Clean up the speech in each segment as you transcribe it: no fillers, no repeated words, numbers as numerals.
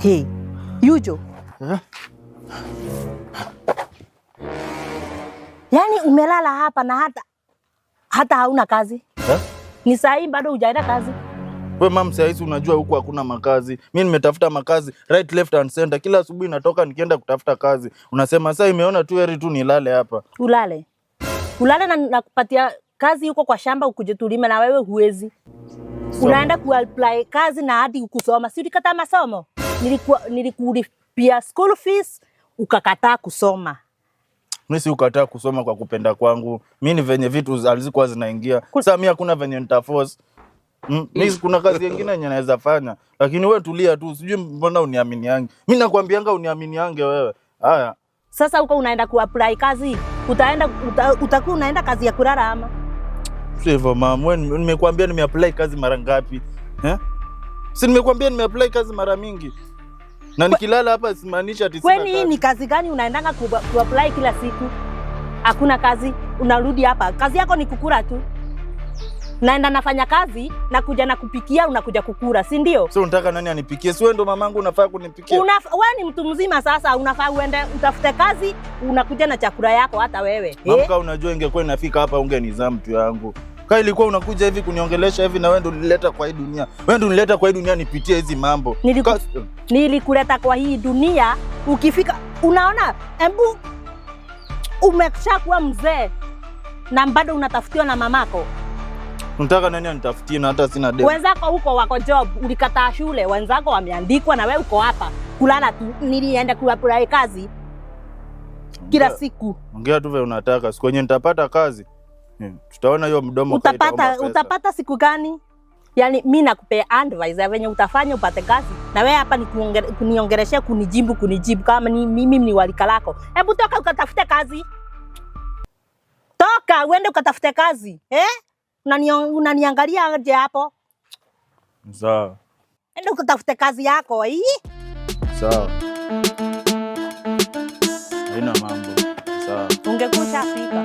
Hey, Yujo. Yaani umelala hapa na hata hauna kazi? Ni saa hii bado hujaenda kazi? Wewe mama, saa hizi unajua huku hakuna makazi. Mimi nimetafuta makazi right left and center. Kila asubuhi natoka nikienda kutafuta kazi. Unasema sasa imeona tu heri tu nilale hapa. Ulale. Ulale na nakupatia kazi huko kwa shamba ukuje tulime na wewe huwezi. Unaenda kuapply kazi na hadi kusoma. Si ulikata masomo? Nilikulipia school fees ukakataa kusoma. Mimi si ukataa kusoma kwa kupenda kwangu. Mimi ni venye vitu alizikuwa zinaingia. Sasa mimi hakuna venye nitaforce. Mimi kuna kazi nyingine yenye naweza fanya. Lakini wewe tulia tu. Sijui mbona uniaminiange. Mimi nakwambianga uniaminiange wewe. Haya. Sasa huko unaenda kuapply kazi. Utakuwa unaenda kazi ya kulala ama? Sivyo mama, wewe nimekuambia nimeapply kazi mara ngapi? Si nimekuambia nimeapply kazi mara mingi. Na nikilala hapa simaanisha ati sina kazi. Kwani ni kazi gani unaendanga kuapply kila siku? Hakuna kazi, unarudi hapa. Kazi yako ni kukula tu. Naenda nafanya kazi, nakuja na kupikia, unakuja kukula, si ndio? Sio unataka nani anipikie? Si wewe ndo mamangu unafaa kunipikia. Wewe ni mtu mzima sasa, unafaa uende utafute kazi, unakuja na chakula yako hata wewe. Mama, unajua ingekuwa inafika hapa ungenizaa mtu yangu. Kama ilikuwa unakuja hivi kuniongelesha hivi na wewe ndo unileta kwa hii dunia. Wewe ndo unileta kwa hii dunia nipitie hizi mambo. Nilikuleta kwa hii dunia, ukifika unaona, hebu umeshakuwa mzee na bado unatafutiwa na mamako. Unataka nani anitafutie na hata sina demu? Wenzako huko wako job, ulikataa shule, wenzako wameandikwa na wewe uko hapa kulala tu. Nilienda kuapply kazi kila siku. Ongea tu vile unataka. Siku yenyewe nitapata kazi. Tutaona hiyo mdomo utapata siku gani? Yaani mimi nakupea advice venye utafanya upate kazi. Na wewe hapa ni kuniongeleshea kunijibu kama mimi ni walika lako. Hebu toka ukatafute kazi. Toka uende ukatafute kazi. Unaniangalia aje hapo? Sawa. Enda ukatafute kazi yako hii. Sawa. Haina mambo. Sawa. Ungekusha fika.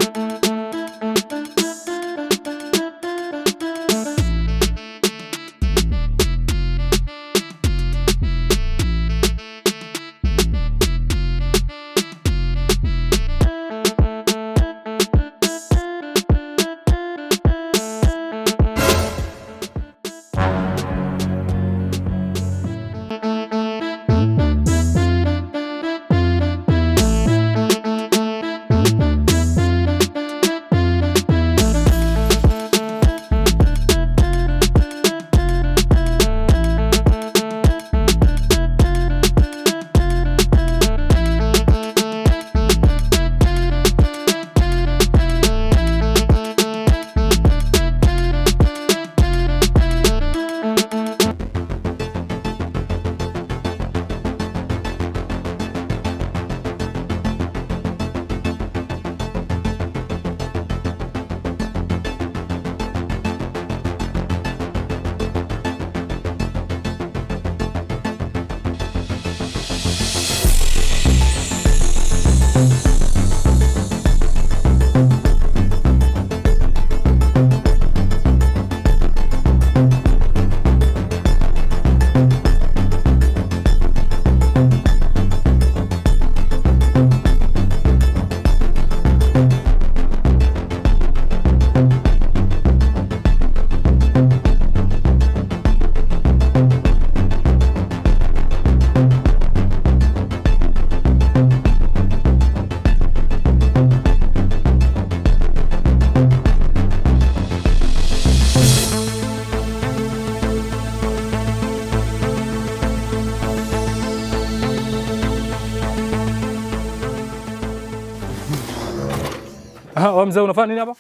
Mzee unafanya nini hapa?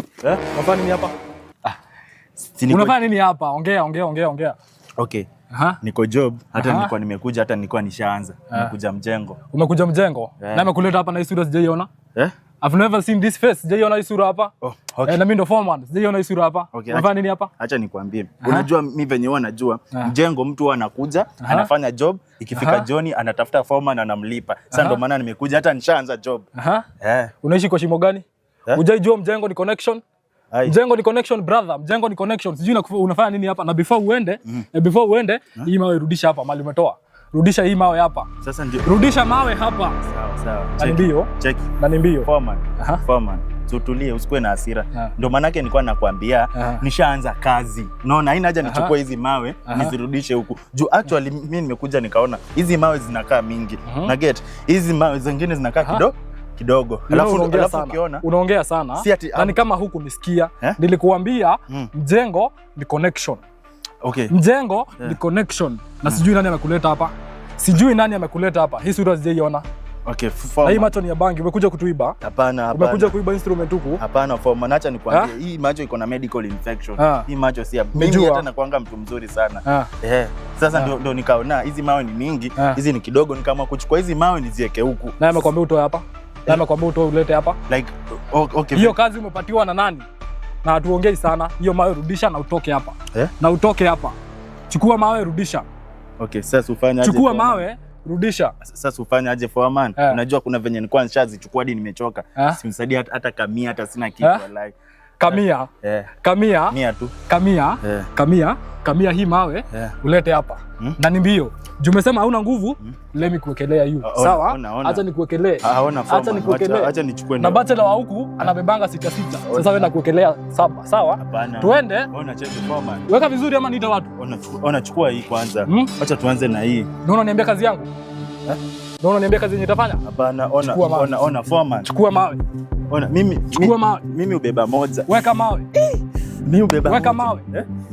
Unafanya nini hapa? Unafanya nini hapa? Ongea. Okay. Niko job, hata nilikuwa nimekuja, hata nilikuwa nishaanza. Nimekuja mjengo. Umekuja mjengo? Na nimekuleta hapa na hii sura sijaiona. I've never seen this face. Sijaiona hii sura hapa. Okay. Na mimi ndo foreman. Sijaiona hii sura hapa. Unafanya nini hapa? Acha nikwambie. Unajua mimi venye huwa najua, mjengo mtu anakuja, anafanya job, ikifika jioni anatafuta foreman anamlipa. Sasa ndo maana nimekuja, hata nishaanza job. Unaishi kwa shimo gani? Hujaijua mjengo ni connection? Mjengo ni connection brother, mjengo ni connection. Sijui unafanya nini hapa na before uende, hii mawe rudisha hapa mali umetoa. Rudisha hii mawe hapa. Sasa ndio. Rudisha mawe hapa. Sawa. Na mbio. Check. Na mbio. Foreman. Tutulie, usikue na hasira. Ndio maana yake nilikuwa nakwambia nishaanza kazi. Unaona haina haja nichukue hizi mawe nizirudishe huku. Juu actually mimi nimekuja nikaona hizi mawe zinakaa mingi. Na get hizi mawe zingine zinakaa kidogo. Alafu ukiona unaongea sana. Na ni kama huku nisikia. Nilikuambia mjengo ni connection. Okay. Mjengo ni connection. Na sijui nani amekuleta hapa. Hii sura sijaiona. Okay, na hii macho ni ya bangi, umekuja kutuiba? Hapana. Umekuja kuiba instrument huku? Hapana, Foreman, acha nikwambie, hii macho iko na medical infection. Hii macho si ya mimi, hata nakuanga mtu mzuri sana. Sasa ndio nikaona hizi mawe ni mingi, hizi ni kidogo, nikaamua kuchukua hizi mawe niziweke huku. Na amekwambia utoe hapa? Na amekwambia utoe ulete hapa? Like okay. Hiyo kazi umepatiwa na nani? Na hatuongei sana. Hiyo mawe rudisha na utoke hapa. Na utoke hapa. Chukua mawe rudisha. Okay, sasa ufanye aje? Chukua mawe rudisha. Sasa ufanye aje Foreman? Unajua kuna venye nilikuwa nishazichukua hadi nimechoka. Simsaidie hata kamia, hata sina kitu wallahi. Kamia. Kamia. Mia tu. Kamia. Kamia hii mawe ulete hapa. Na ni mbio. Umesema hauna nguvu, let me kuwekelea hiyo. Sawa? Acha nikuwekelee. Acha nikuwekelee. Acha nichukue. Na bachelor wa huku anabebanga 6. Sasa wewe nakuwekelea 7. Sawa? Tuende. Ona check Foreman. Weka vizuri ama niita watu. Ona chukua hii kwanza. Acha tuanze na hii. Unaona niambia kazi yangu? Unaona niambia kazi yenye nitafanya? Hapana, ona Foreman. Chukua mawe. Ona mimi chukua mawe. Mimi ubeba moja. Weka mawe. Mimi ubeba. Weka mawe.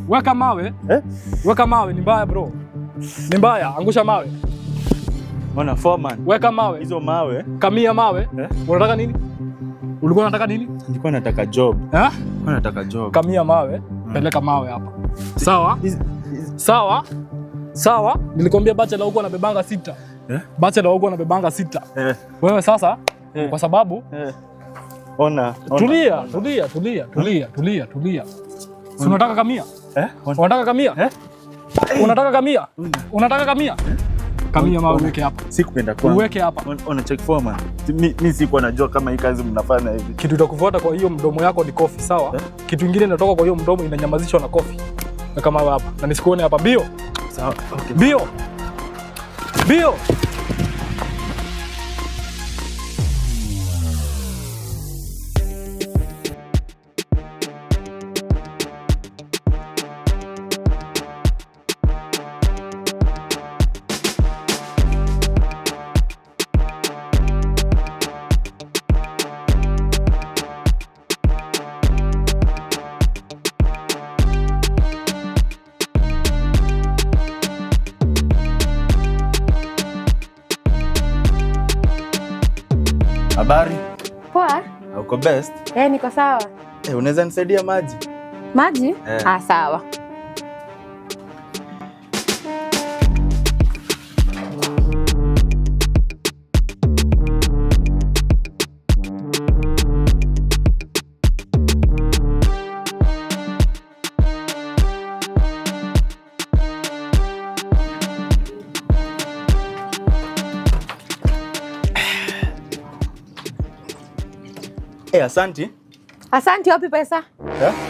Weka mawe. Weka mawe, ni mbaya bro. Ni mbaya, angusha mawe. Ona Foreman. Weka mawe. Hizo mawe. Kamia mawe. Unataka nini? Ulikuwa unataka nini? Nilikuwa nataka job. Nilikuwa nataka job. Kamia mawe, peleka mawe hapa. Sawa? Sawa? Sawa? Nilikwambia bachelor huko anabebanga 6. Bachelor huko anabebanga 6. Wewe sasa kwa sababu ona. Tulia. Si unataka kamia? Unataka kamia? Unataka kamia? Unataka kamia? Kamia mawe uweke hapa. Sikupenda kwangu. Uweke hapa. Ona check Foreman. Mimi sikuwa najua kama hii kazi mnafanya hivi. Kitu itakufuata kwa hiyo mdomo yako ni kofi, sawa? Kitu kingine inatoka kwa hiyo mdomo inanyamazishwa na kofi. Na kama hapa. Na nisikuone hapa bio. Sawa. Okay. Bio. Habari? Poa. Uko best? Niko sawa. Unaweza nisaidia maji? Maji? Sawa. Asante. Asante, wapi pesa?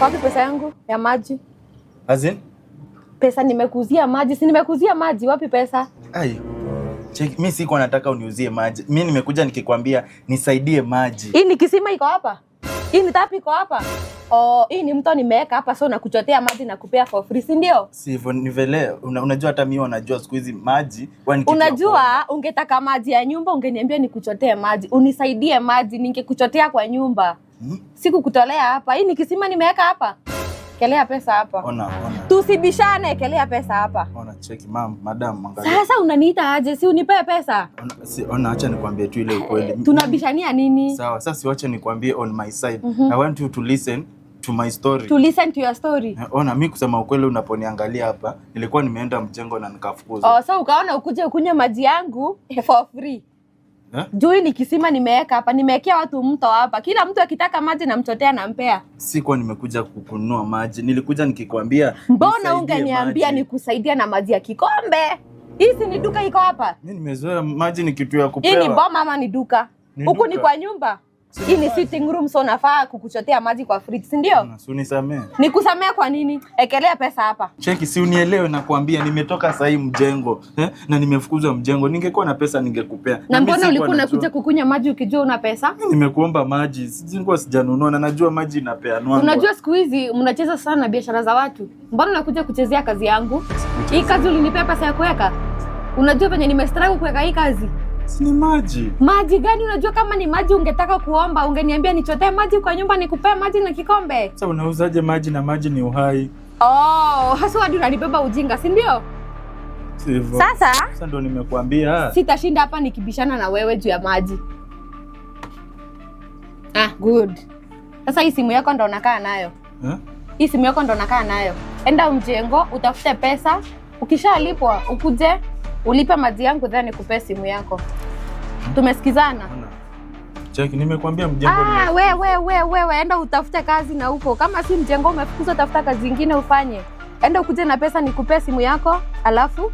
Wapi pesa yangu ya maji? Azin? Pesa nimekuzia maji, si nimekuzia maji, wapi pesa? Mimi siko nataka uniuzie maji. Mimi nimekuja nikikwambia nisaidie maji. Hii ni kisima iko hapa? Hii ni tapi iko hapa? Hii ni mto nimeweka hapa, so nakuchotea maji na kupea for free, si ndio? Si hivyo nivele. Unajua hata mimi wanajua siku hizi maji. Unajua ungetaka maji ya nyumba ungeniambia nikuchotee maji. Unisaidie maji ningekuchotea kwa nyumba. Sikukutolea hapa. Hii ni kisima nimeweka hapa. Kelea pesa hapa. Ona. Tusibishane, kelea pesa hapa. Ona check madam angalia. Sasa unaniita aje? Si unipe pesa. Ona acha nikwambie tu ile ukweli. Tunabishania nini? Sawa, sasa siwache nikwambie on my side. I want you to listen to my story. To listen to your story. Ona mimi kusema ukweli unaponiangalia hapa, nilikuwa nimeenda mjengo na nikafukuzwa. So ukaona ukuje ukunywe maji yangu for free. Juu ni kisima nimeweka hapa, nimewekea watu mto hapa. Kila mtu akitaka maji namchotea nampea. Sikuwa nimekuja kukununua maji. Nilikuja nikikwambia. Mbona ungeniambia nikusaidia na maji ya kikombe? Hizi ni duka iko hapa. Mimi nimezoea maji ni kitu ya kupewa. Hii ni boma ama ni duka? Huku ni kwa nyumba. Hii ni sitting room, so unafaa kukuchotea maji kwa fridge, si ndio? Si unisamee. Nikusamea kwa nini? Ekelea pesa hapa. Cheki, si unielewe, nakwambia nimetoka saa hii mjengo na nimefukuzwa mjengo. Ningekuwa na pesa ningekupea. Na mbona ulikuwa unakuja kukunywa maji ukijua una pesa? Nimekuomba maji, sijui sijanunua na najua maji inapeanwa. Unajua siku hizi mnacheza sana biashara za watu. Mbona unakuja kuchezea kazi yangu? Hii kazi ulinipea pesa ya kuweka? Unajua venye nimestruggle kuweka hii kazi? Si ni maji. Maji gani? Unajua kama ni maji ungetaka kuomba, ungeniambia nichotee maji kwa nyumba nikupea maji na kikombe. Sasa unauzaje maji na maji ni uhai? Hasa hadi unanibeba ujinga, si ndio? Sivyo. Sasa ndio nimekuambia. Sitashinda hapa nikibishana na wewe juu ya maji. Good. Sasa hii simu yako ndo unakaa nayo. Hii simu yako ndo unakaa nayo. Enda mjengo, utafute pesa, ukishalipwa ukuje ulipe maji yangu then nikupe simu yako. Tumesikizana? Cheki, nimekuambia mjengo ni. Wewe enda utafute kazi na huko. Kama si mjengo umefukuzwa, tafuta kazi nyingine ufanye. Enda ukuje na pesa nikupe simu yako, alafu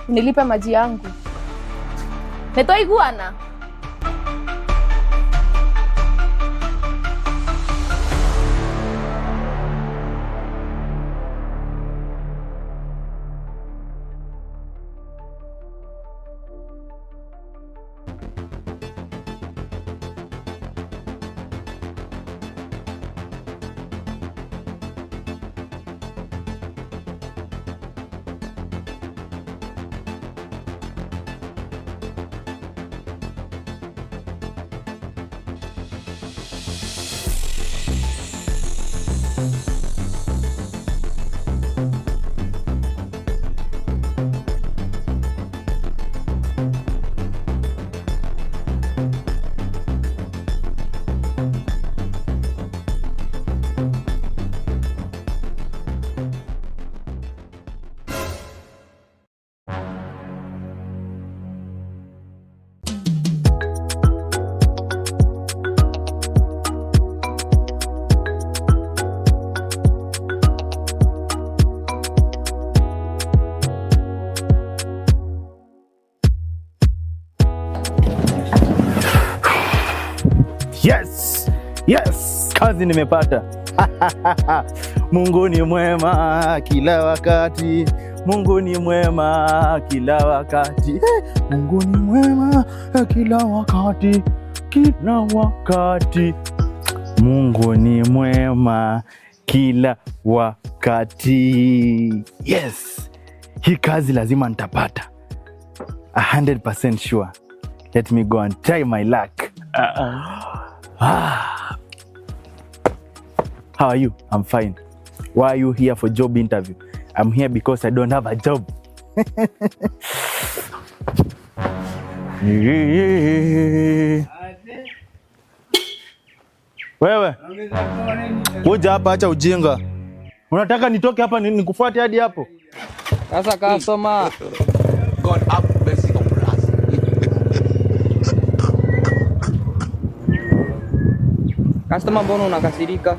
nilipe maji yangu. Metoiguana? Yes, kazi nimepata. Mungu ni mwema kila wakati. Mungu ni mwema kila wakati. Mungu ni mwema kila wakati. Kila wakati. Mungu ni mwema kila wakati. Yes. Hii kazi lazima nitapata. 100% sure. Let me go and try my luck. How are you? I'm fine. Why are you here for job interview? I'm here because I don't have a job. Wewe, kuja hapa, acha ujinga. Unataka nitoke hapa nikufuate hadi hapo? Sasa customer. God have mercy upon us. Customer, mbona unakasirika?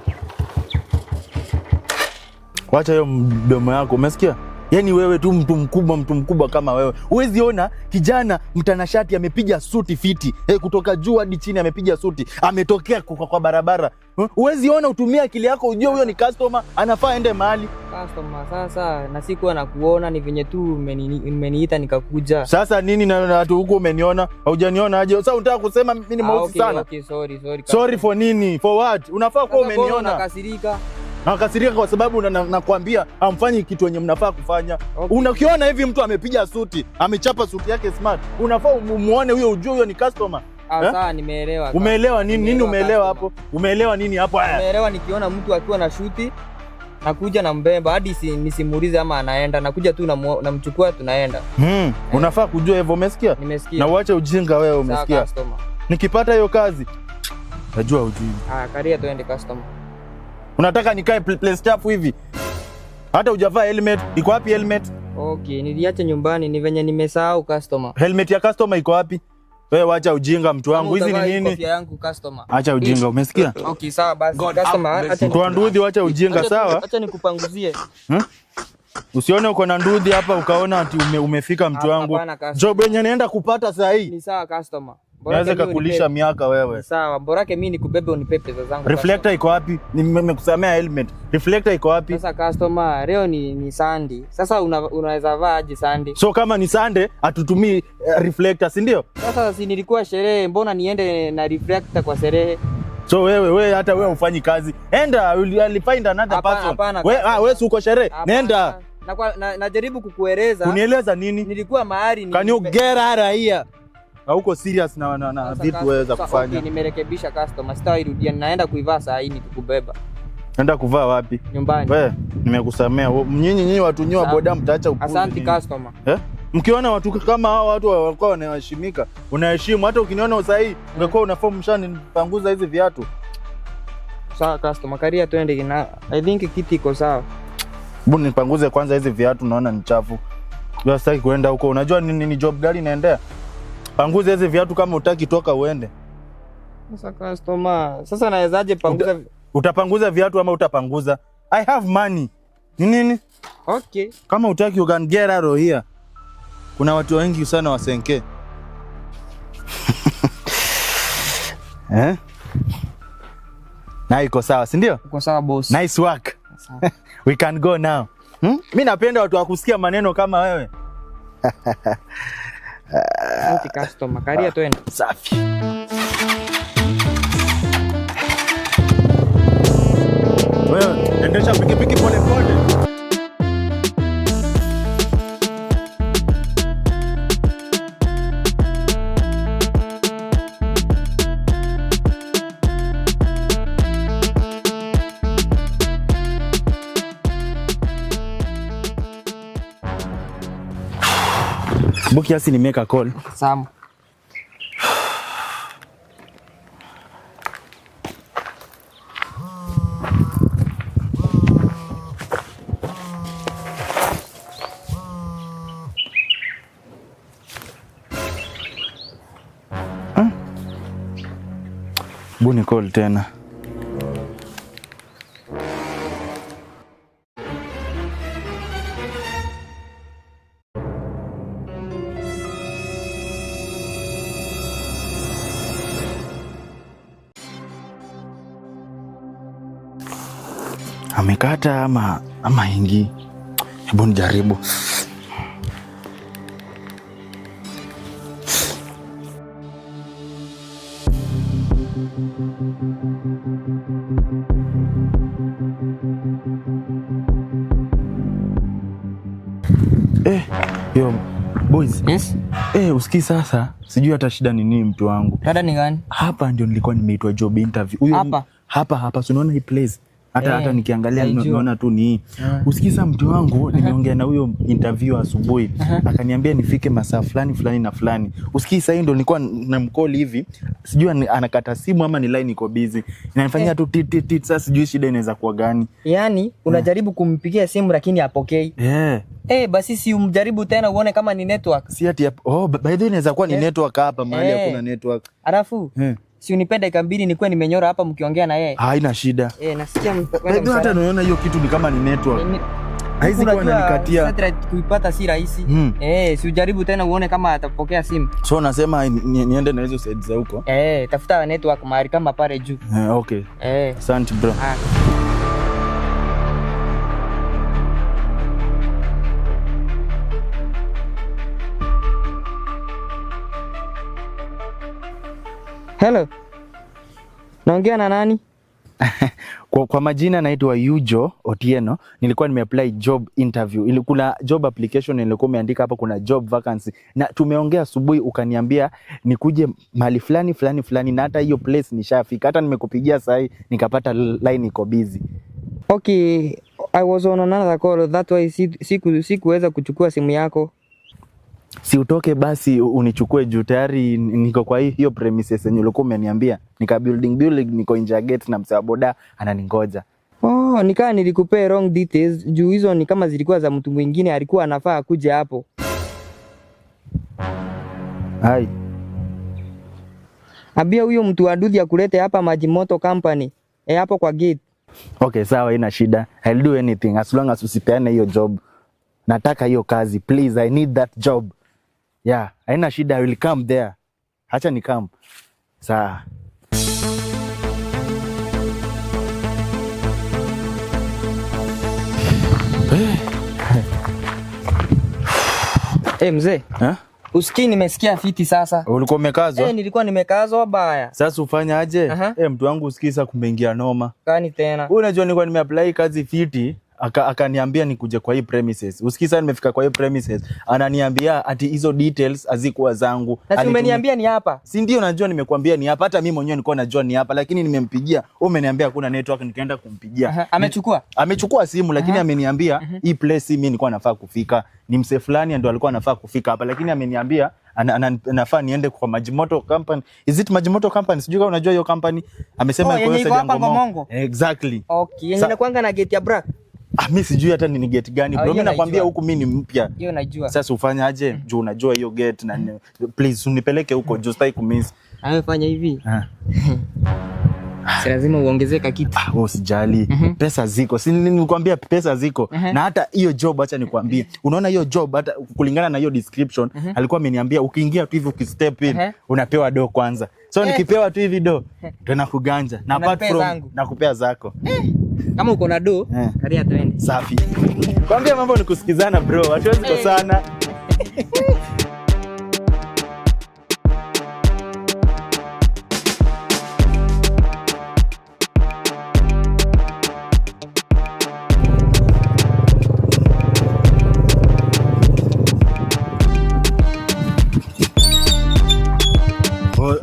Wacha hiyo mdomo yako, umesikia? Yaani wewe tu mtu mkubwa kama wewe. Huwezi ona kijana mtanashati amepiga suti fiti. Kutoka juu hadi chini amepiga suti. Ametokea kwa barabara. Huwezi ona, utumia akili yako ujue huyo ni customer, anafaa ende mahali. Customer, sasa na sikuwa nakuona, ni venye tu umeniita nikakuja. Sasa nini na watu huko umeniona? Haujaniona aje? Sasa unataka kusema mimi ni mweusi sana? Okay, sorry. Sorry for nini? For what? Unafaa kuwa umeniona. Unakasirika. Nakasirika kwa sababu nakwambia hamfanyi kitu yenye mnafaa kufanya. Okay. Unakiona hivi mtu amepiga suti, amechapa suti yake smart. Unafaa umuone huyo, ujue huyo ni customer. Sawa, nimeelewa. Umeelewa nini? Nini umeelewa hapo? Umeelewa nini hapo? Haya. Nimeelewa, nikiona mtu akiwa na shuti nakuja na mbemba hadi nisimuulize ama anaenda, nakuja tu namchukua tunaenda. Unafaa kujua hivyo, umesikia? Nimesikia. Na uache ujinga wewe, umesikia? Nikipata hiyo kazi najua ujui. Karia tuende customer. Unataka nikae place chafu hivi? Hata hujavaa helmet. Iko wapi helmet? Okay, niliacha nyumbani, ni venye nimesahau customer. Helmet ya customer iko wapi? Wewe wacha ujinga mtu wangu. Hizi ni nini? Kofia yangu customer. Acha ujinga, umesikia? Okay, sawa basi customer, acha mtu ndudhi, wacha ujinga, sawa? Acha nikupanguzie. Usione uko na ndudhi hapa ukaona ati umefika mtu wangu. Job yenye naenda kupata saa hii. Ni sawa customer. Naweza kukulisha miaka wewe. Sawa, borake mimi nikubebe unipe pesa zangu. Reflector iko wapi? Nimekusamea helmet. Reflector iko wapi? Sasa customer, leo ni Sunday. Sasa unaweza vaa aje Sunday? So kama ni Sunday atutumii reflector, si ndio? Sasa si nilikuwa sherehe, mbona niende na reflector kwa sherehe? So wewe hata wewe ufanyi kazi. Enda, I'll find another person. Wewe uko sherehe. Nenda. Najaribu kukueleza. Kunieleza nini? Nilikuwa mahali Can you get out of here? Hauko serious na vitu waweza kufanya. Okay, nimerekebisha customer. Sitairudia, naenda kuivaa saa hii nikikubeba. Naenda kuvaa wapi? Nyumbani. Wewe, nimekusamea. Nyinyi watu nyoa boda mtaacha upuzi. Asante customer. Mkiona watu kama hao watu walikuwa wanaheshimika, unaheshimu. Hata ukiniona usahi, ungekuwa unafaa mshanipanguza hizi viatu. Sawa customer, karia twende na I think kiti iko sawa. Mbona nipanguze kwanza hizi viatu, naona ni chafu. Wewe sitaki kuenda huko. Unajua ni job gani naendea? Panguza hizi viatu kama utaki toka uende. Sasa customer, sasa nawezaje panguza? Utapanguza viatu ama utapanguza? I have money. Ni nini? Okay. Kama utaki you can get out of here. Kuna watu wengi sana wasenke. Na iko sawa, si ndio? Iko sawa boss. Nice work. We can go now. Mimi napenda watu wakusikia maneno kama wewe. Asante customer, karia twende. Safi. Wewe, endesha pikipiki pole pole. Buki asi ni make a call. Sawa. Buni call tena. Amekata ama ingi. Hebu nijaribu. Yo boys. Yes. Usikii sasa. Sijui hata shida ni nini mtu wangu. Dada ni gani? Hapa ndio nilikuwa nimeitwa job interview. Huyo hapa unaona hii place. Hata nikiangalia naona tu ni usikiza mtu wangu. Nimeongea na huyo interview asubuhi. Akaniambia nifike masaa fulani na fulani. Usikii sasa ndio nilikuwa namcall hivi. Sijui anakata simu ama ni line iko busy. Inanifanyia tu tit. Sasa sijui shida inaweza kuwa gani. Yaani unajaribu kumpigia simu lakini hapokei. Basi si umjaribu tena uone kama ni network. Si ati by the way inaweza kuwa ni network hapa mahali hakuna network. Alafu si unipenda ikambidi nikuwe nimenyora hapa mkiongea na yeye. Haina shida. Nasikia hata naona hiyo kitu ni kama ni network. Haizi kuwa ananikatia. Satellite kuipata si rahisi. Si ujaribu tena uone kama atapokea simu. So unasema niende na hizo sides za huko? Tafuta network mahali kama pale juu. Okay. Asante bro. Hello. Naongea na nani? Kwa majina naitwa Yujo Otieno. Nilikuwa nimeapply job interview. Kuna job application nilikuwa umeandika hapa kuna job vacancy. Na tumeongea asubuhi ukaniambia nikuje mahali fulani na hata hiyo place nishafika. Hata nimekupigia saa hii nikapata line iko busy. Okay, I was on another call. That why sikuweza kuchukua simu yako. Si utoke basi unichukue juu tayari niko kwa hiyo premises yenye ulikuwa umeniambia. Nika building niko nje ya gate na msee boda ananingoja. Nikaa nilikupea wrong details juu hizo ni kama zilikuwa za mtu mwingine alikuwa anafaa kuja hapo. Hai. Ambia huyo mtu wa Duthi akulete hapa Maji Moto Company. Hapo kwa gate. Okay, sawa, ina shida. I'll do anything as long as usipeane hiyo job. Nataka hiyo kazi. Please, I need that job. Yeah, haina shida, I will come there. Acha nikam. Sawa. Mzee. Usikii nimesikia fiti sasa. Ulikuwa umekazwa? Nilikuwa nimekazwa baya. Sasa ufanya aje? Mtu wangu usikisa kumeingia noma. Kani tena. Unajua nilikuwa nimeapply kazi fiti, akaniambia nikuje kwa hii premises. Usikisa nimefika kwa hii premises, ananiambia ati hizo details hazikuwa zangu. Na umeniambia ni hapa. Si ndio najua nimekuambia ni hapa. Hata mimi mwenyewe nilikuwa najua ni hapa, lakini nimempigia. Umeniambia hakuna network, nikaenda kumpigia. Amechukua simu lakini ameniambia hii place mimi nilikuwa nafaa kufika. Ni mse fulani ndio alikuwa anafaa kufika hapa, lakini ameniambia nafaa niende kwa Majimoto Company. Is it Majimoto Company? Sijui kama unajua hiyo company. Amesema iko hapa Ngomongo. Exactly. Okay, yenye inakuanga na gate ya bra. Mimi sijui hata ni gate gani bro. Mimi nakwambia huku mimi ni mpya. Hiyo najua. Sasa ufanye aje? Juu unajua hiyo gate na please unipeleke huko juu sitaki kumiss. Fanya hivi. Si lazima uongezeka kitu. Wewe usijali. Pesa ziko. Si nilikwambia pesa ziko. Na hata hiyo job acha nikwambie. Unaona hiyo job hata kulingana na hiyo description alikuwa ameniambia ukiingia tu hivi ukistep in unapewa do kwanza. So nikipewa tu hivi do tena kuganja. Na apart from nakupea zako. Kama uko na do, karia twende. Safi. Kwambia mambo ni kusikizana bro. Hatuwezi kosana.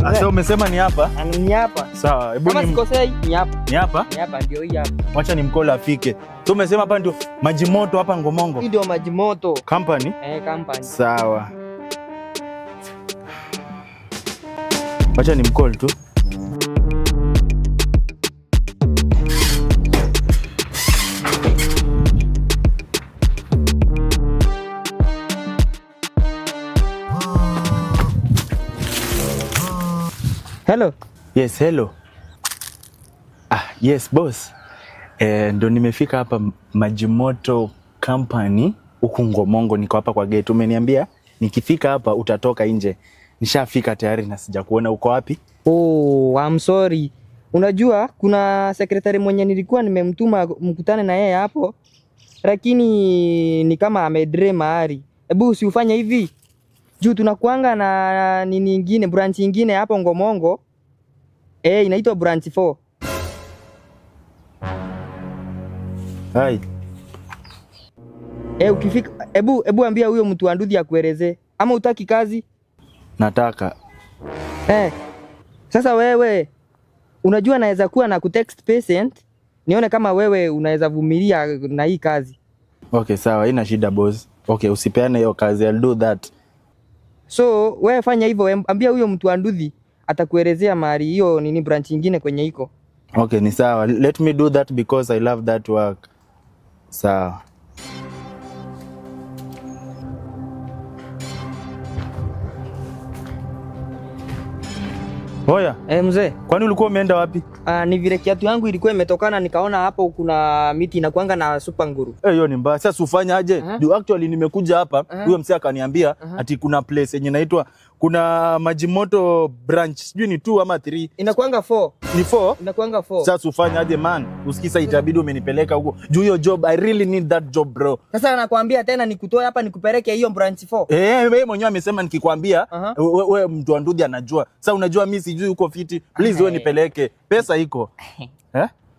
Sasa umesema ni hapa? Ni hapa. Sawa, hebu kama sikosei ni hapa. Ni hapa? Ni hapa ndio hii hapa. Wacha nimcall afike. So umesema hapa ndio Majimoto hapa Ngomongo. Hii ndio Majimoto Company? Company. Sawa. Wacha nimcall tu. Hello. Yes, hello. Yes boss. Ndo nimefika hapa Majimoto Company huku Ngomongo, niko hapa kwa gate. Umeniambia nikifika hapa utatoka nje. Nishafika tayari na sijakuona. Uko wapi? I'm sorry. Unajua kuna secretary mwenye nilikuwa nimemtuma mkutane na yeye hapo, lakini ni kama amedre mahali. Hebu usifanye hivi. Juu tunakuanga na nini nyingine, branch nyingine hapo Ngomongo. Inaitwa branch 4. Hai. Ukifika hebu ambia huyo mtu anduthi akueleze. Ama utaki kazi? Nataka. Sasa wewe unajua naweza kuwa na kutext patient nione kama wewe unaweza vumilia na hii kazi. Okay, sawa, haina shida boss. Okay, usipeane hiyo kazi, I'll do that. So wewe fanya hivyo, ambia huyo mtu anduthi atakuelezea mahali hiyo nini branch nyingine kwenye iko. Okay, ni sawa. Let me do that because I love that work. Sawa. Hoya. Mzee. Kwani ulikuwa umeenda wapi? Ni vile kiatu yangu ilikuwa imetokana, nikaona hapo kuna miti inakuanga na super nguru. Hiyo ni mbaya. Sasa ufanye aje? Actually nimekuja hapa, huyo msee akaniambia ati kuna place yenye inaitwa kuna Majimoto branch, sijui ni 2 ama 3. Inakuanga 4. Ni 4? Inakuanga 4. Sasa ufanye aje man? Usikisa itabidi umenipeleka huko. Juu hiyo job, I really need that job bro. Sasa nakwambia tena nikutoe hapa nikupeleke hiyo branch 4. Wewe mwenyewe amesema nikikwambia wewe mtu wa Ndudhi anajua. Sasa unajua mimi sijui uko fiti. Please wewe nipeleke. Pesa iko.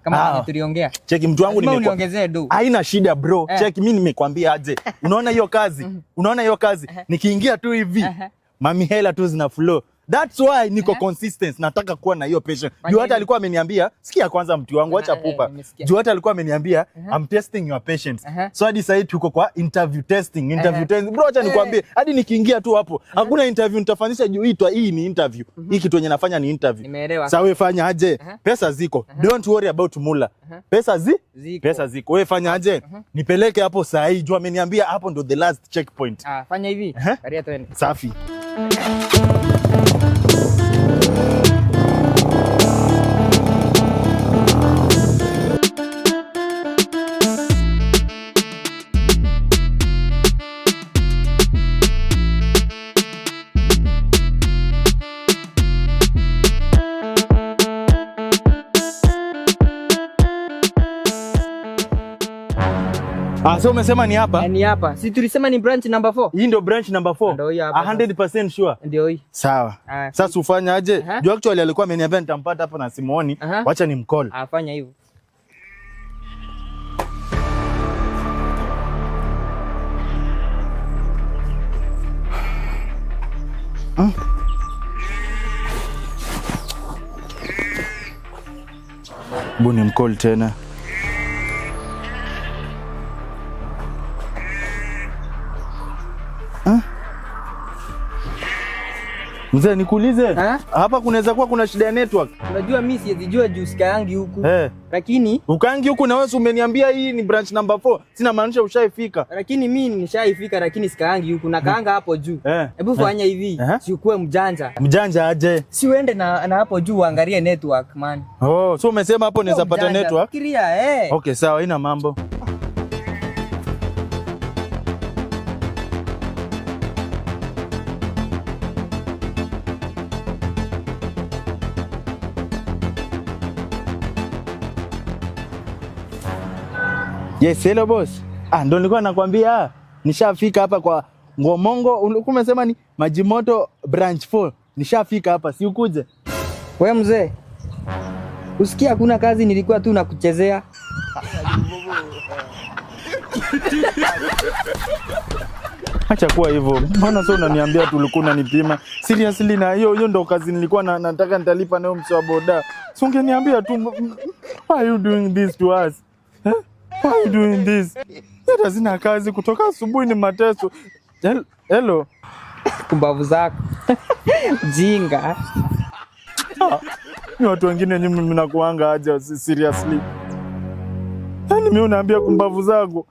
Kama tuliongea. Cheki mtu wangu niongezee do. Haina shida bro. Cheki mimi nimekwambia aje. Unaona hiyo kazi? Unaona hiyo kazi? Nikiingia tu hivi. Mami hela tu zina flow. That's why niko consistent. Nataka kuwa na hiyo patient. Juu hata alikuwa ameniambia, sikia kwanza mtu wangu, acha pupa. Juu hata alikuwa ameniambia, I'm testing your patience. So hadi sasa tuko kwa interview testing. Bro, acha nikwambie, hadi nikiingia tu hapo, hakuna interview nitafanyisha juu hii ni interview. Hii kitu yenye nafanya ni interview. Sasa wewe fanya aje? Pesa ziko. Don't worry about mula. Pesa Pesa ziko. Wewe fanya aje? Nipeleke hapo saa hii. Juu ameniambia hapo ndo the last checkpoint. Fanya hivi. Karia twende. Safi. So umesema ni hapa? Ni hapa. Si tulisema ni branch number 4? Hii ndio branch number 4. Ndio hii hapa. 100% sure. Ndio hii. Sawa. Sasa ufanye aje? Juu actually alikuwa ameniambia nitampata hapa na simuoni. Wacha nimcall. Afanya hivyo. Buni mcall tena. Mzee nikuulize, hapa kunaweza kuwa kuna shida ya network. Unajua mimi sijajua juu sikaangi huku. Lakini ukaangi huku na wewe umeniambia hii ni branch number 4. Sina maanisha ushaifika. Lakini mimi nishaifika lakini sikaangi huku na kaanga hapo juu. Hebu fanya hivi, si ukuwe mjanja. Mjanja aje? Si uende na hapo juu uangalie network man. So umesema hapo naweza pata network? Fikiria Okay, sawa, ina mambo. Yes, hello boss. Ndo nilikuwa nakwambia nishafika hapa kwa Ngomongo. Ulikuwa umesema ni Majimoto branch 4. Nishafika hapa, si ukuje? Wewe mzee, usikia hakuna kazi, nilikuwa tu nakuchezea. Acha kuwa hivyo. Mbona sio unaniambia tu ulikuwa unanipima? Seriously na hiyo ndo kazi nilikuwa nataka nitalipa nayo mswa boda. Si ungeniambia tu, why are you doing this to us? Why are you doing this? Hata sina kazi kutoka asubuhi, ni mateso. Hello. Kumbavu zako. Jinga. Ni watu wengine nyinyi mnakuanga aje seriously? Yaani mimi unaambia kumbavu zako.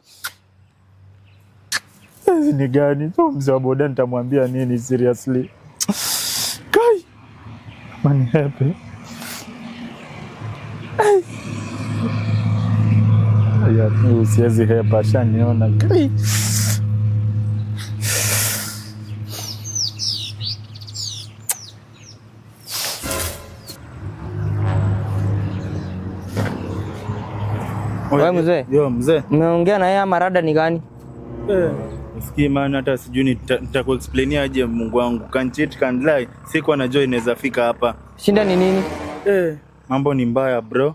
Hizi ni gani? So mzee wa boda nitamwambia nini seriously? Kai. Mani happy. Ya, siwezi hepa, shaniona. Kai. Wewe mzee? Yo mzee. Umeongea na yeye ama rada ni gani? Usikii maana hata sijui nitakuexplainia aje Mungu wangu. Can't cheat, can't lie. Sikuwa najua inaweza fika hapa. Shinda ni nini? Mambo ni mbaya bro.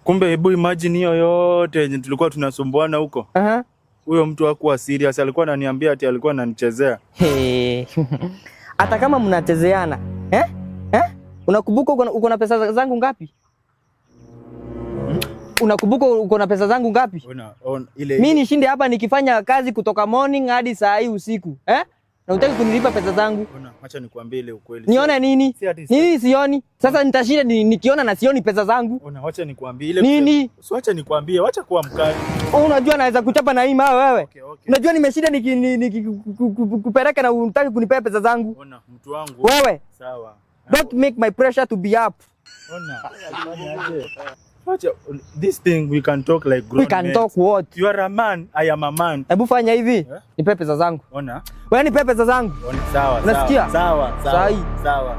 Kumbe hebu imagine hiyo yote yenye tulikuwa tunasumbuana huko. Huyo mtu hakuwa serious, alikuwa ananiambia ati alikuwa ananichezea. Hata kama mnachezeana, unakumbuka uko na pesa zangu ngapi? Unakumbuka uko na pesa zangu ngapi? Mimi nishinde hapa nikifanya kazi kutoka morning hadi saa hii usiku. Na unataka kunilipa pesa zangu? Acha nikwambie ile ukweli. Nione nini? Nini sioni? Sasa nitashinda nikiona na sioni pesa zangu. Acha nikwambie ile nini? Acha nikwambie, acha kuwa mkali. Unajua naweza kuchapa na hii mawe wewe. Unajua nimeshinda nikikupeleka na unataka kunipea pesa zangu. Mtu wangu. Wewe. Sawa. Don't make my pressure to be up. This thing we can talk like grown men. We can talk what? You are a man, I am a man. Hebu fanya hivi. Nipe pesa zangu. Wewe nipe pesa zangu. Sawa. Unasikia? Sawa. Sawa.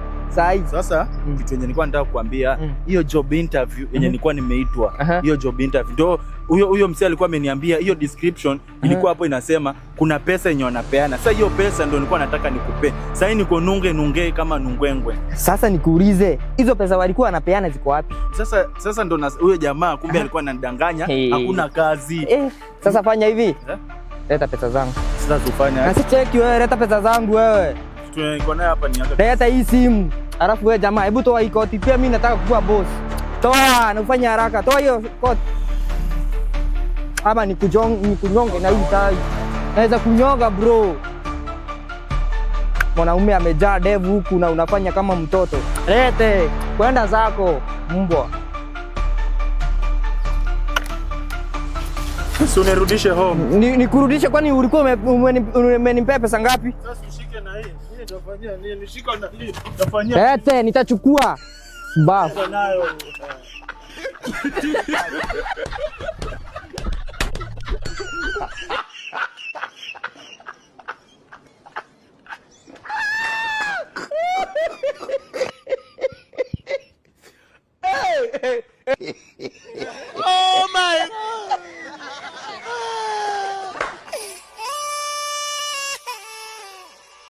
Sasa kitu yenye nilikuwa nataka kukuambia, hiyo job interview yenye nilikuwa nimeitwa, hiyo job interview ndio huyo msee alikuwa ameniambia hiyo description ilikuwa hapo inasema kuna pesa yenye wanapeana. Sasa hiyo pesa ndio nilikuwa nataka nikupe. Sasa hii niko nunge kama nungwengwe. Sasa nikuulize, hizo pesa walikuwa wanapeana ziko wapi? Sasa ndo huyo jamaa kumbe alikuwa ananidanganya, hakuna kazi. Sasa fanya hivi. Leta pesa zangu. Sasa tufanye aje? Nasicheki wewe, leta pesa zangu wewe. Tuko naye hapa ni hapa. Leta hii simu. Alafu wewe jamaa, hebu toa hii koti. Pia mimi nataka kuwa boss. Toa, na ufanye haraka. Toa hiyo koti. Ama nikunyonge na hii tai. Naweza kunyonga bro. Mwanaume amejaa devu huku na unafanya kama mtoto. Lete, kwenda zako mbwa. Unirudishe home. Nikurudishe kwani ulikuwa umenipea pesa ngapi? Sasa ushike na hii. Mimi nitafanyia nini? Shika na hii. Nitafanyia. Lete, nitachukua. Bafu. Nayo. Hey, hey, hey.